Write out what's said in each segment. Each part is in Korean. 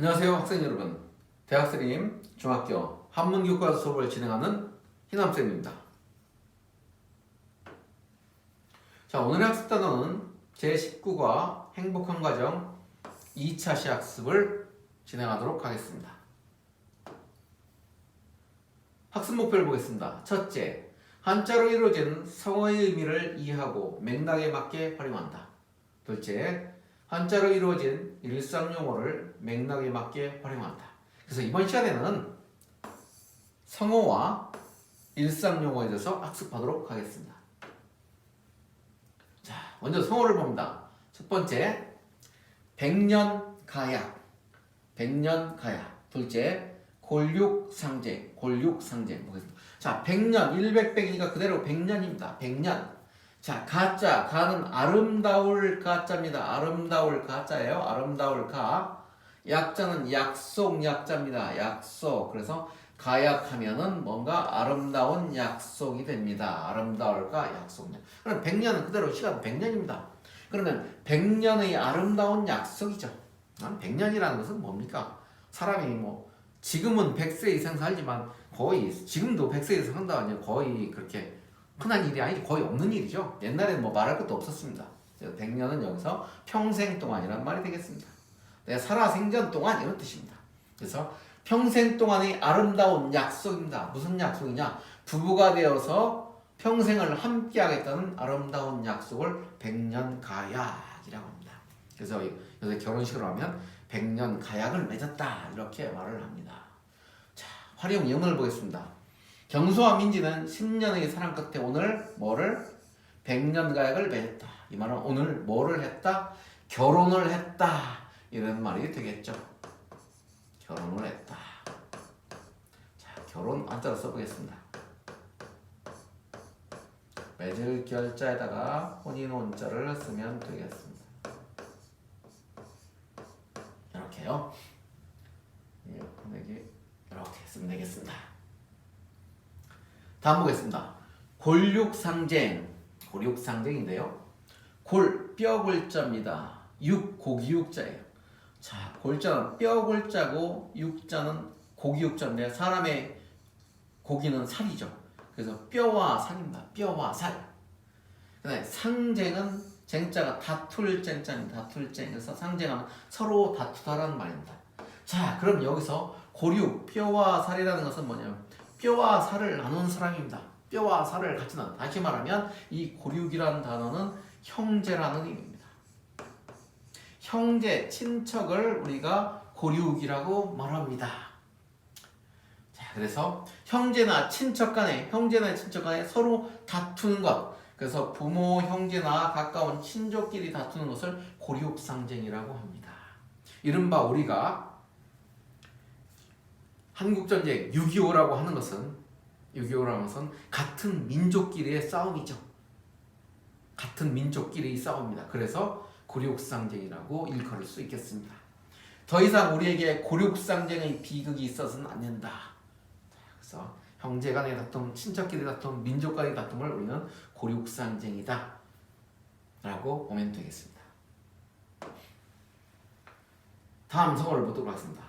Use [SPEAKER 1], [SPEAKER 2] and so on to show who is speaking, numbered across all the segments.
[SPEAKER 1] 안녕하세요 학생 여러분, 대학생임 중학교 한문교과 수업을 진행하는 희남쌤입니다. 자, 오늘의 학습 단어는 제19과 행복한 과정 2차 시학습을 진행하도록 하겠습니다. 학습 목표를 보겠습니다. 첫째, 한자로 이루어진 성어의 의미를 이해하고 맥락에 맞게 활용한다. 둘째, 한자로 이루어진 일상용어를 맥락에 맞게 활용한다. 그래서 이번 시간에는 성어와 일상용어에 대해서 학습하도록 하겠습니다. 자, 먼저 성어를 봅니다. 첫 번째, 백년가약. 백년가약. 둘째, 골육상제. 골육상제 보겠습니다. 자, 백년, 100백이니까 그대로 백년입니다. 백년. 자, 가짜. 가는 아름다울 가짜입니다. 아름다울 가짜예요. 아름다울 가. 약자는 약속 약자입니다. 약속. 그래서 가약하면은 뭔가 아름다운 약속이 됩니다. 아름다울 가 약속. 그럼 100년은 그대로 시간 100년입니다. 그러면 100년의 아름다운 약속이죠. 100년이라는 것은 뭡니까? 사람이 뭐 지금은 100세 이상 살지만 거의 지금도 100세 이상 산다 아니요 거의 그렇게 흔한 일이 아니죠. 거의 없는 일이죠. 옛날에는 뭐 말할 것도 없었습니다. 100년은 여기서 평생 동안이란 말이 되겠습니다. 내가 살아생전 동안 이런 뜻입니다. 그래서 평생 동안의 아름다운 약속입니다. 무슨 약속이냐? 부부가 되어서 평생을 함께 하겠다는 아름다운 약속을 백년가약이라고 합니다. 그래서 요새 결혼식으로 하면 백년가약을 맺었다 이렇게 말을 합니다. 자, 활용 예문을 보겠습니다. 경수와 민지는 10년의 사랑 끝에 오늘 뭐를? 백년가약을 맺었다. 이 말은 오늘 뭐를 했다? 결혼을 했다. 이런 말이 되겠죠. 결혼을 했다. 자, 결혼 한자로 써보겠습니다. 맺을 결자에다가 혼인 혼자를 쓰면 되겠습니다. 이렇게요. 이렇게 쓰면 되겠습니다. 다음 보겠습니다. 골육상쟁. 골육상쟁인데요. 골, 뼈 골자입니다. 육, 고기 육자예요. 자, 골자는 뼈 골자고 육자는 고기 육자인데 사람의 고기는 살이죠. 그래서 뼈와 살입니다. 뼈와 살. 그다음에 상쟁은 쟁자가 다툴 쟁자입니다. 다툴 쟁. 그래서 상쟁하면 서로 다투다라는 말입니다. 자, 그럼 여기서 고육, 뼈와 살이라는 것은 뭐냐면 뼈와 살을 나눈 사람입니다. 뼈와 살을 같이 나눈. 다시 말하면 이 고육이라는 단어는 형제라는 의미입니다. 형제, 친척을 우리가 고육이라고 말합니다. 자, 그래서 형제나 친척 간에 서로 다투는 것. 그래서 부모, 형제나 가까운 친족끼리 다투는 것을 고육상쟁이라고 합니다. 이른바 우리가 한국전쟁 6.25라고 하는 것은 같은 민족끼리의 싸움이죠. 같은 민족끼리의 싸움입니다. 그래서 고육상쟁이라고 일컬을 수 있겠습니다. 더 이상 우리에게 고육상쟁의 비극이 있어서는 안 된다. 그래서 형제 간의 다툼, 친척끼리 다툼, 민족 간의 다툼을 우리는 고육상쟁이다 라고 보면 되겠습니다. 다음 성어를 보도록 하겠습니다.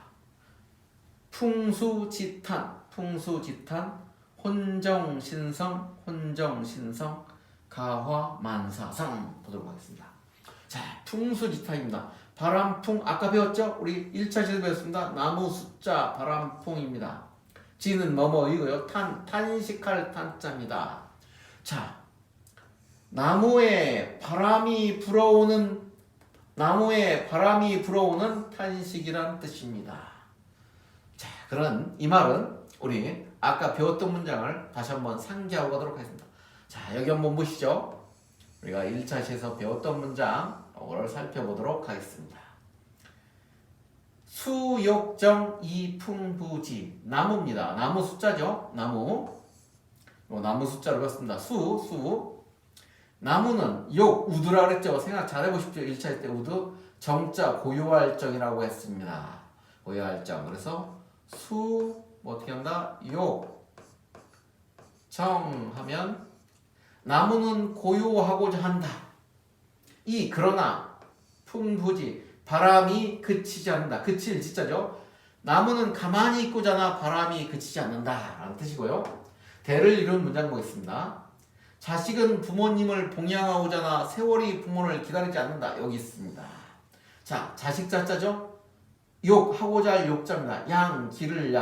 [SPEAKER 1] 풍수지탄, 혼정신성, 가화만사상 보도록 하겠습니다. 자, 풍수지탄입니다. 바람풍, 아까 배웠죠? 우리 1차 시에서 배웠습니다. 나무 숫자 바람풍입니다. 지는 뭐뭐이고요. 탄식할 탄자입니다. 자, 나무에 바람이 불어오는 탄식이란 뜻입니다. 자, 그런 이 말은 우리 아까 배웠던 문장을 다시 한번 상기하고 가도록 하겠습니다. 자, 여기 한번 보시죠. 우리가 1차 시에서 배웠던 문장 이걸 살펴보도록 하겠습니다. 수욕정 이풍부지. 나무입니다. 나무 숫자죠. 나무 숫자로 배웠습니다. 수. 나무는 욕, 우두라고 그랬죠. 생각 잘 해보십시오. 1차 때 우두. 정자 고요할 정이라고 했습니다. 고요할 정. 그래서 어떻게 한다? 욕, 정 하면 나무는 고요하고자 한다. 그러나 풍부지, 바람이 그치지 않는다. 그칠 진짜죠. 나무는 가만히 있고자나 바람이 그치지 않는다 라는 뜻이고요. 대를 이룬 문장 보겠습니다. 자식은 부모님을 봉양하고자나 세월이 부모를 기다리지 않는다. 여기 있습니다. 자, 자식 자자죠. 욕하고자 할 욕자입니다. 양, 기를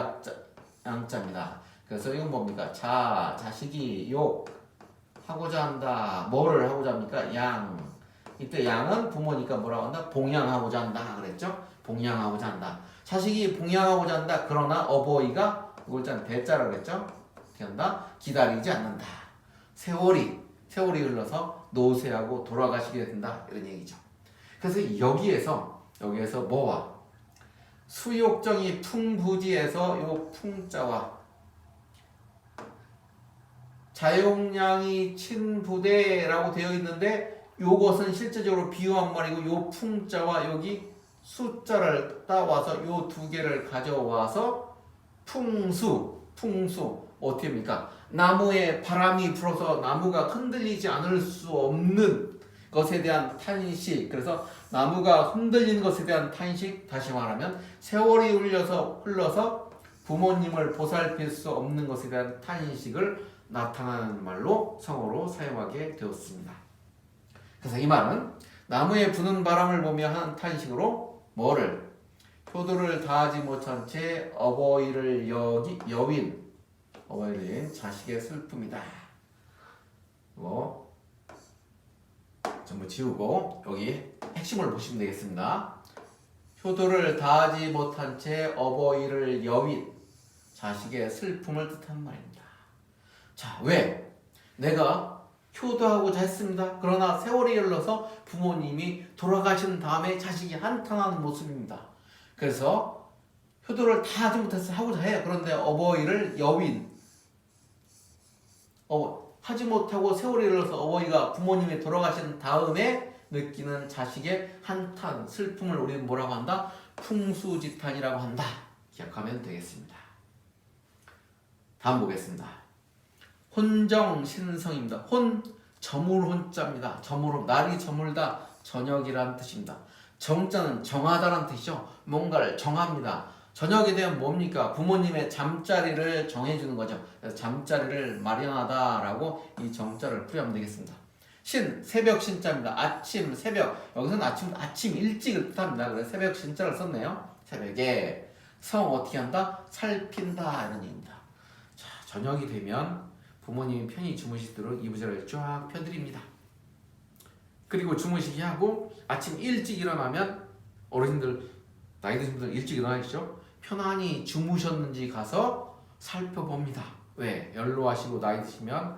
[SPEAKER 1] 양자입니다. 그래서 이건 뭡니까? 자식이 욕하고자 한다. 뭐를 하고자 합니까? 양. 이때 양은 부모니까 뭐라고 한다? 봉양하고자 한다. 그랬죠? 봉양하고자 한다. 자식이 봉양하고자 한다. 그러나 어버이가 이걸 짠 대자라고 그랬죠? 어떻게 한다? 기다리지 않는다. 세월이 흘러서 노쇠하고 돌아가시게 된다. 이런 얘기죠. 그래서 여기에서 뭐와 수욕정이 풍부지에서 요 풍자와 자용량이 친부대라고 되어 있는데 요것은 실제적으로 비유한 말이고 요 풍자와 여기 숫자를 따와서 요 두 개를 가져와서 풍수 어떻게 합니까? 나무에 바람이 불어서 나무가 흔들리지 않을 수 없는 것에 대한 탄식. 그래서 나무가 흔들리는 것에 대한 탄식. 다시 말하면 세월이 흘러서 부모님을 보살필 수 없는 것에 대한 탄식을 나타나는 말로 성어로 사용하게 되었습니다. 그래서 이 말은 나무에 부는 바람을 보며 하는 탄식으로 뭐를? 효도를 다하지 못한 채 어버이를 여윈 자식의 슬픔이다. 전부 지우고 여기 핵심을 보시면 되겠습니다. 효도를 다하지 못한 채 어버이를 여윈 자식의 슬픔을 뜻하는 말입니다. 자, 왜? 내가 효도하고자 했습니다. 그러나 세월이 흘러서 부모님이 돌아가신 다음에 자식이 한탄하는 모습입니다. 그래서 효도를 다 하지 못해서 하고자 해요. 그런데 어버이를 여윈 하지 못하고 세월이 흘러서 어버이가 부모님이 돌아가신 다음에 느끼는 자식의 한탄, 슬픔을 우리는 뭐라고 한다? 풍수지탄이라고 한다. 기억하면 되겠습니다. 다음 보겠습니다. 혼정신성입니다. 저물 혼자입니다. 날이 저물다, 저녁이라는 뜻입니다. 정자는 정하다라는 뜻이죠. 뭔가를 정합니다. 저녁이 되면 뭡니까? 부모님의 잠자리를 정해주는 거죠. 그래서 잠자리를 마련하다라고 이 정자를 풀이하면 되겠습니다. 새벽 신자입니다. 아침, 새벽. 여기서는 아침 일찍을 뜻합니다. 그래서 새벽 신자를 썼네요. 새벽에 어떻게 한다? 살핀다 이런 얘기입니다. 자, 저녁이 되면 부모님이 편히 주무시도록 이부자를 쫙 펴드립니다. 그리고 주무시게 하고 아침 일찍 일어나면 어르신들 나이 드신 분들 일찍 일어나시죠? 편안히 주무셨는지 가서 살펴봅니다. 왜? 연로하시고 나이 드시면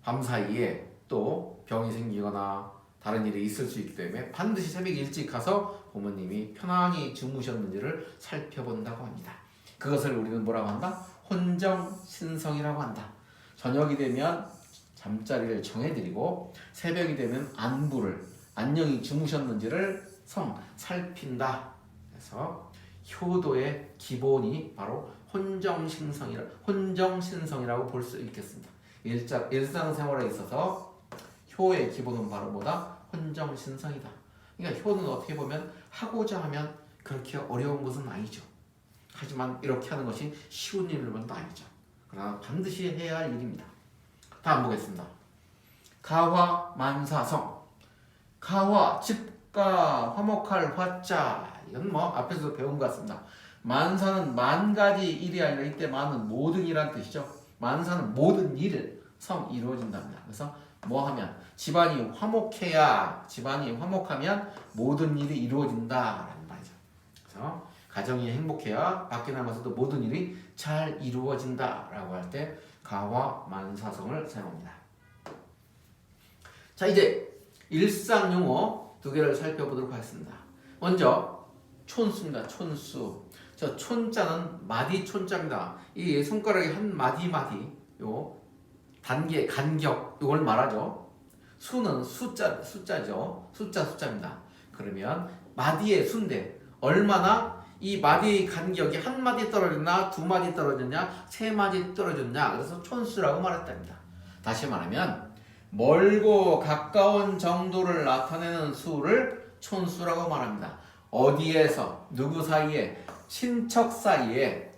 [SPEAKER 1] 밤사이에 또 병이 생기거나 다른 일이 있을 수 있기 때문에 반드시 새벽 일찍 가서 부모님이 편안히 주무셨는지를 살펴본다고 합니다. 그것을 우리는 뭐라고 한다? 혼정신성이라고 한다. 저녁이 되면 잠자리를 정해드리고 새벽이 되면 안녕히 주무셨는지를 살핀다. 그래서 효도의 기본이 바로 혼정신성이라고 볼 수 있겠습니다. 일상생활에 있어서 효의 기본은 바로 뭐다? 혼정신성이다. 그러니까 효는 어떻게 보면 하고자 하면 그렇게 어려운 것은 아니죠. 하지만 이렇게 하는 것이 쉬운 일은 아니죠. 그러나 반드시 해야 할 일입니다. 다음 보겠습니다. 가화 만사성. 가화 집가 화목할 화자. 이건 앞에서도 배운 것 같습니다. 만사는 만 가지 일이 아니라 이때 만은 모든 일이라는 뜻이죠. 만사는 모든 일을 이루어진답니다. 그래서 하면 집안이 화목하면 모든 일이 이루어진다라는 말이죠. 그래서 가정이 행복해야 밖에 나가서도 모든 일이 잘 이루어진다라고 할 때 가화 만사성을 사용합니다. 자, 이제 일상 용어 두 개를 살펴보도록 하겠습니다. 먼저 촌수입니다. 촌수. 저 촌자는 마디 촌자입니다. 이 손가락의 한 마디 요 단계 간격 이걸 말하죠. 수는 숫자죠. 숫자입니다. 그러면 마디의 수인데 얼마나 이 마디의 간격이 한 마디 떨어졌나, 두 마디 떨어졌냐, 세 마디 떨어졌냐. 그래서 촌수라고 말했답니다. 다시 말하면 멀고 가까운 정도를 나타내는 수를 촌수라고 말합니다. 어디에서 누구 사이에 친척 사이에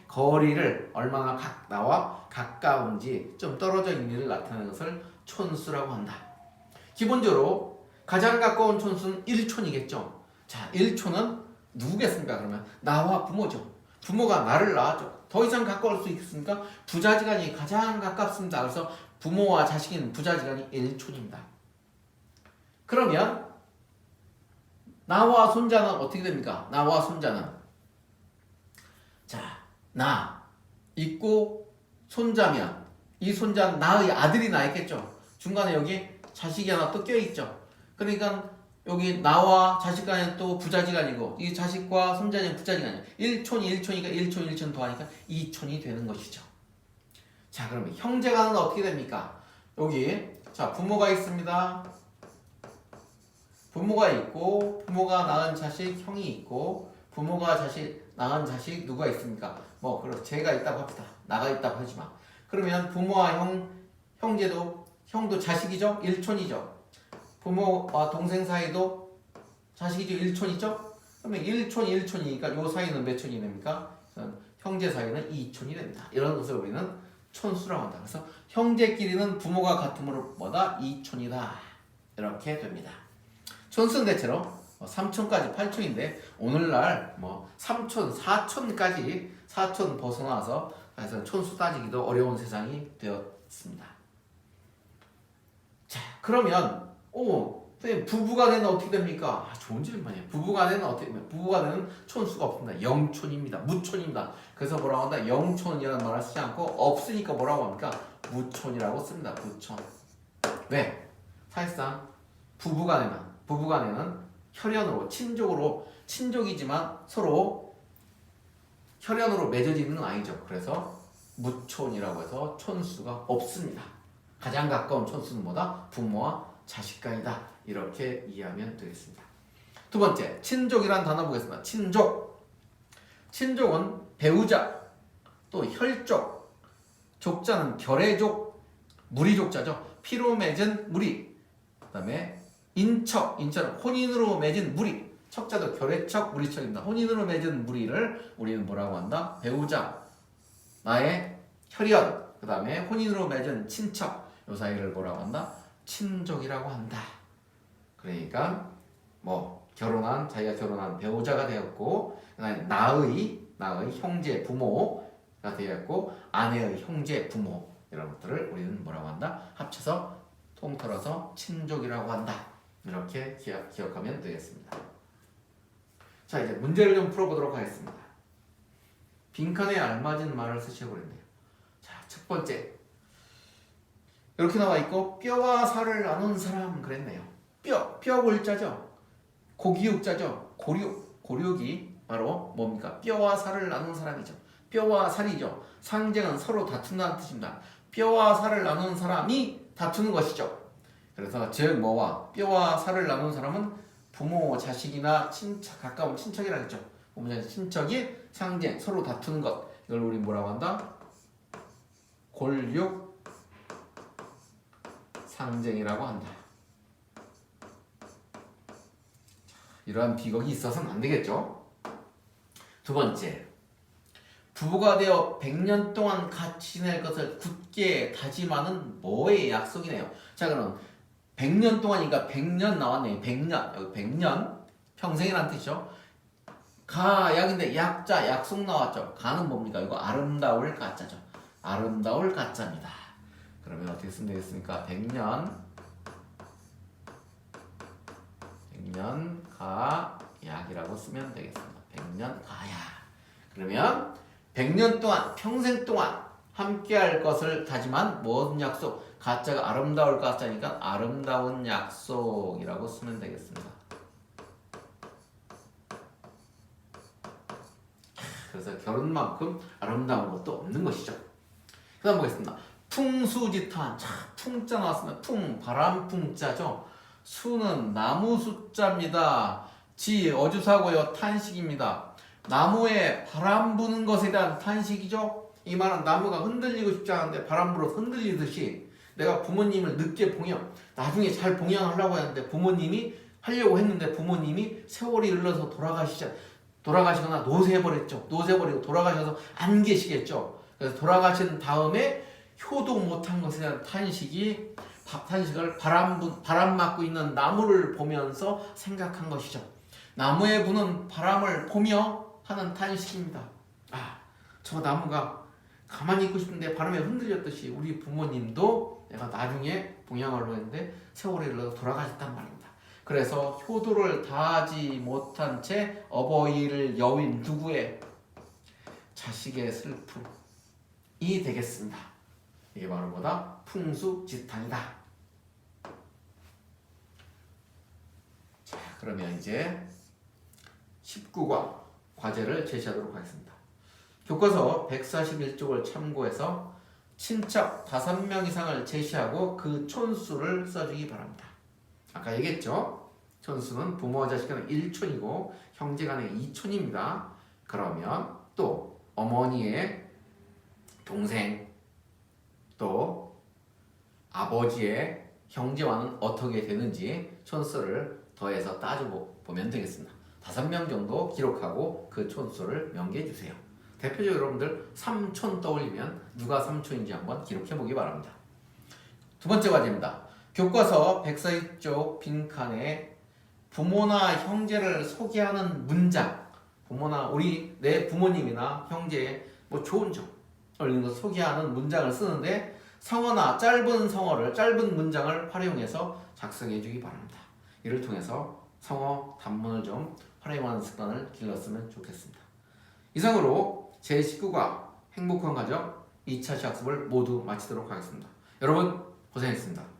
[SPEAKER 1] 거리를 얼마나 나와 가까운지 좀 떨어져 있는 일을 나타내는 것을 촌수라고 한다. 기본적으로 가장 가까운 촌수는 1촌이겠죠. 자, 1촌은 누구겠습니까? 그러면 나와 부모죠. 부모가 나를 낳았죠. 더 이상 가까울 수 있습니까? 부자지간이 가장 가깝습니다. 그래서 부모와 자식인 부자지간이 1촌입니다. 그러면 나와 손자는 어떻게 됩니까? 나와 손자는 자, 나 있고 손자면 이 손자는 나의 아들이 나 있겠죠. 중간에 여기 자식이 하나 또 껴있죠. 그러니까 여기 나와 자식 간에 또 부자지간이고 이 자식과 손자는 부자지간이에요. 1촌이 1촌이니까 1촌 1촌 더하니까 2촌이 되는 것이죠. 자, 그러면 형제간은 어떻게 됩니까? 여기 자 부모가 있습니다. 부모가 있고 부모가 낳은 자식 형이 있고 부모가 낳은 자식 누가 있습니까? 뭐 그럼 제가 있다고 합시다. 나가 있다고 하지마. 그러면 부모와 형도 자식이죠? 1촌이죠. 부모와 동생 사이도 자식이죠? 1촌이죠? 그러면 1촌 1촌이니까 요 사이는 몇 촌이 됩니까? 형제 사이는 2촌이 됩니다. 이런 것을 우리는 촌수라고 한다. 그래서 형제끼리는 부모가 같으므로 뭐다? 2촌이다. 이렇게 됩니다. 촌수는 대체로 3촌까지 8촌인데 오늘날 3촌, 4촌까지 4촌 벗어나서 그래서 촌수 따지기도 어려운 세상이 되었습니다. 자, 그러면 선생님 부부간에는 어떻게 됩니까? 좋은 질문이에요. 부부간에는 어떻게 됩니까? 부부간에는 촌수가 없습니다. 영촌입니다. 무촌입니다. 그래서 뭐라고 한다? 영촌이라는 말을 쓰지 않고 없으니까 뭐라고 합니까? 무촌이라고 씁니다. 무촌. 왜? 사실상 부부간에는 혈연으로 친족이지만 서로 혈연으로 맺어지는 아니죠. 그래서 무촌이라고 해서 촌수가 없습니다. 가장 가까운 촌수는 뭐다? 부모와 자식간이다. 이렇게 이해하면 되겠습니다. 두 번째, 친족이라는 단어 보겠습니다. 친족은 배우자, 또 혈족, 족자는 결애족, 무리족자죠. 피로 맺은 무리. 그 다음에 인척은 혼인으로 맺은 무리. 척자도 결애척, 무리척입니다. 혼인으로 맺은 무리를 우리는 뭐라고 한다? 배우자, 나의 혈연, 그 다음에 혼인으로 맺은 친척, 요 사이를 뭐라고 한다? 친족이라고 한다. 그러니까 자기가 결혼한 배우자가 되었고, 그다음에 나의 형제 부모가 되었고, 아내의 형제 부모 이런 것들을 우리는 뭐라고 한다? 합쳐서 통틀어서 친족이라고 한다. 이렇게 기억하면 되겠습니다. 자, 이제 문제를 좀 풀어보도록 하겠습니다. 빈칸에 알맞은 말을 쓰셔버렸네요. 자, 첫 번째. 이렇게 나와 있고 뼈와 살을 나눈 사람 그랬네요. 뼈 골자죠. 고기육자죠. 고륙이 바로 뭡니까? 뼈와 살을 나눈 사람이죠. 뼈와 살이죠. 상징은 서로 다툰다는 뜻입니다. 뼈와 살을 나눈 사람이 다투는 것이죠. 그래서 즉 뼈와 살을 나눈 사람은 부모, 자식이나 가까운 친척이라겠죠. 부모, 자식, 친척이 상징, 서로 다투는 것. 이걸 우리 뭐라고 한다? 골육 상징이라고 한다. 이러한 비극이 있어서는 안 되겠죠. 두 번째, 부부가 되어 100년 동안 같이 지낼 것을 굳게 다짐하는 뭐의 약속이네요. 자, 그럼 100년 동안이니까 100년 나왔네요. 100년. 여기 100년. 평생이라는 뜻이죠. 약인데 약자, 약속 나왔죠. 가는 뭡니까? 이거 아름다울 가짜죠. 아름다울 가짜입니다. 그러면 어떻게 쓰면 되겠습니까? 100년 가약이라고 쓰면 되겠습니다. 100년 가약. 그러면 100년 동안, 평생 동안 함께할 것을 다짐한 무슨 약속? 가짜가 아름다울 가짜니까 아름다운 약속이라고 쓰면 되겠습니다. 그래서 결혼만큼 아름다운 것도 없는 것이죠. 그 다음 보겠습니다. 풍수지탄. 자, 풍자 나왔습니다. 바람풍자죠. 수는 나무 숫자입니다. 어주사고요. 탄식입니다. 나무에 바람 부는 것에 대한 탄식이죠. 이 말은 나무가 흔들리고 싶지 않은데 바람 불어서 흔들리듯이 내가 부모님을 늦게 나중에 잘 봉양하려고 했는데 부모님이 하려고 했는데 부모님이 세월이 흘러서 돌아가시거나 노쇠해버렸죠. 노쇠해버리고 돌아가셔서 안 계시겠죠. 그래서 돌아가신 다음에 효도 못한 것에 대한 탄식을 바람 맞고 있는 나무를 보면서 생각한 것이죠. 나무에 부는 바람을 보며 하는 탄식입니다. 아, 저 나무가 가만히 있고 싶은데 바람에 흔들렸듯이 우리 부모님도 내가 나중에 봉양하려고 했는데 세월이 흘러서 돌아가셨단 말입니다. 그래서 효도를 다하지 못한 채 어버이를 여윈 누구의 자식의 슬픔이 되겠습니다. 이게 바로 뭐다? 풍수지탄이다. 자, 그러면 이제 19과 과제를 제시하도록 하겠습니다. 교과서 141쪽을 참고해서 친척 5명 이상을 제시하고 그 촌수를 써주기 바랍니다. 아까 얘기했죠? 촌수는 부모와 자식 간의 1촌이고 형제 간의 2촌입니다. 그러면 또 어머니의 동생 또 아버지의 형제와는 어떻게 되는지 촌수를 더해서 따져보면 되겠습니다. 5명 정도 기록하고 그 촌수를 명기해 주세요. 대표적으로 여러분들 삼촌 떠올리면 누가 삼촌인지 한번 기록해 보기 바랍니다. 두 번째 과제입니다. 교과서 142쪽 빈칸에 부모나 형제를 소개하는 문장, 부모나 내 부모님이나 형제의 좋은 점을 소개하는 문장을 쓰는데 성어나 짧은 문장을 활용해서 작성해 주기 바랍니다. 이를 통해서 성어 단문을 좀 활용하는 습관을 길렀으면 좋겠습니다. 이상으로 제19과 행복한 가정 2차 시학습을 모두 마치도록 하겠습니다. 여러분 고생했습니다.